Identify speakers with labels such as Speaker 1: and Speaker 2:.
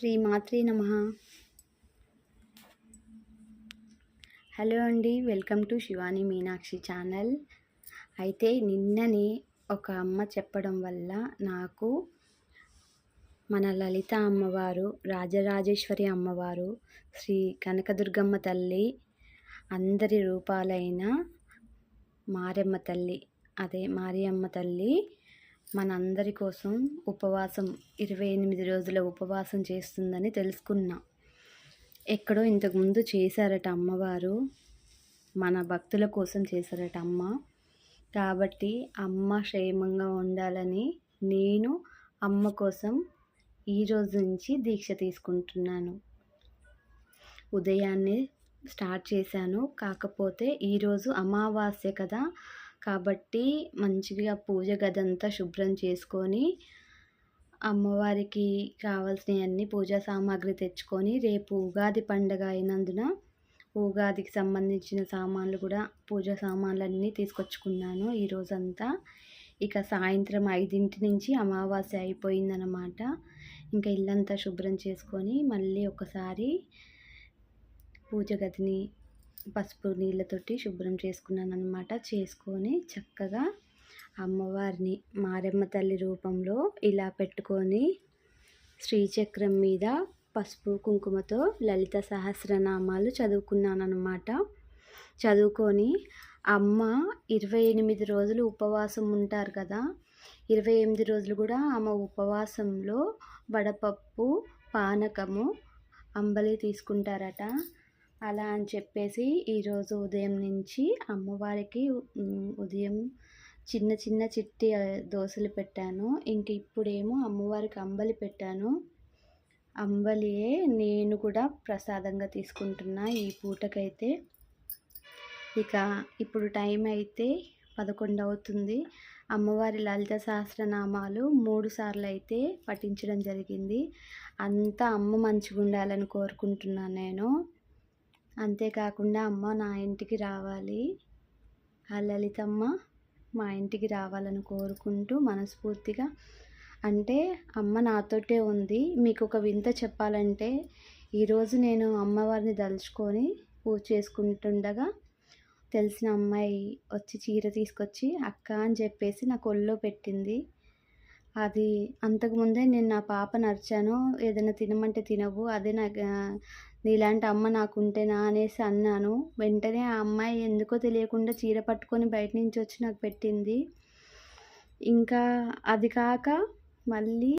Speaker 1: శ్రీమాత్రే నమః. హలో అండి, welcome to Shivani Meenakshi channel. అయితే నిన్ననే ఒక అమ్మ చెప్పడం వల్ల నాకు మన లలిత అమ్మవారు, రాజరాజేశ్వరి అమ్మవారు, శ్రీ కనకదుర్గమ్మ తల్లి, అందరి రూపాలైన మారెమ్మ తల్లి, మారియమ్మ తల్లి మనందరి కోసం ఉపవాసం 28 రోజుల ఉపవాసం చేస్తుందని తెలుసుకున్నా. ఎక్కడో ఇంతకుముందు చేశారట అమ్మవారు, మన భక్తుల కోసం చేశారట అమ్మ. కాబట్టి అమ్మ క్షేమంగా ఉండాలని నేను అమ్మ కోసం ఈరోజు నుంచి దీక్ష తీసుకుంటున్నాను. ఉదయాన్నే స్టార్ట్ చేశాను. కాకపోతే ఈరోజు అమావాస్య కదా, కాబట్టి మంచిగా పూజ గదంతా శుభ్రం చేసుకొని అమ్మవారికి కావాల్సినవన్నీ పూజా సామాగ్రి తెచ్చుకొని, రేపు ఉగాది పండగ అయినందున ఉగాదికి సంబంధించిన సామాన్లు కూడా, పూజా సామాన్లన్నీ తీసుకొచ్చుకున్నాను ఈరోజంతా. ఇక సాయంత్రం 5 నుంచి అమావాస్య అయిపోయిందన్నమాట. ఇంకా ఇల్లంతా శుభ్రం చేసుకొని మళ్ళీ ఒకసారి పూజ గదిని పసుపు నీళ్ళతోటి శుభ్రం చేసుకున్నాను అన్నమాట. చేసుకొని చక్కగా అమ్మవారిని మారెమ్మ తల్లి రూపంలో ఇలా పెట్టుకొని శ్రీచక్రం మీద పసుపు కుంకుమతో లలిత సహస్రనామాలు చదువుకున్నాను అన్నమాట. చదువుకొని అమ్మ 28 రోజులు ఉపవాసం ఉంటారు కదా, 28 రోజులు కూడా ఆమె ఉపవాసంలో వడపప్పు, పానకము, అంబలి తీసుకుంటారట. అలా అని చెప్పేసి ఈరోజు ఉదయం నుంచి అమ్మవారికి ఉదయం చిన్న చిన్న చిట్టి దోశలు పెట్టాను. ఇంక ఇప్పుడేమో అమ్మవారికి అంబలి పెట్టాను. అంబలియే నేను కూడా ప్రసాదంగా తీసుకుంటున్నా ఈ పూటకైతే. ఇక ఇప్పుడు టైం అయితే 11 అవుతుంది. అమ్మవారి లలిత సహస్రనామాలు 3 సార్లు అయితే పఠించడం జరిగింది. అంతా అమ్మ మంచిగా ఉండాలని కోరుకుంటున్నాను నేను. అంతేకాకుండా అమ్మ నా ఇంటికి రావాలి, ఆ లలితమ్మ మా ఇంటికి రావాలని కోరుకుంటూ మనస్ఫూర్తిగా, అంటే అమ్మ నాతోటే ఉంది. మీకు ఒక వింత చెప్పాలంటే, ఈరోజు నేను అమ్మవారిని దలుచుకొని పూజ చేసుకుంటుండగా తెలిసిన అమ్మాయి వచ్చి చీర తీసుకొచ్చి అక్క అని చెప్పేసి నా ఒళ్ళో పెట్టింది. అది అంతకుముందే నేను నా పాపను అరిచాను, ఏదైనా తినమంటే తినవు, అదే నాకు నీలాంటి అమ్మ నాకుంటేనా అనేసి అన్నాను. వెంటనే ఆ అమ్మాయి ఎందుకో తెలియకుండా చీర పట్టుకొని బయట నుంచి వచ్చి నాకు పెట్టింది. ఇంకా అది కాక మళ్ళీ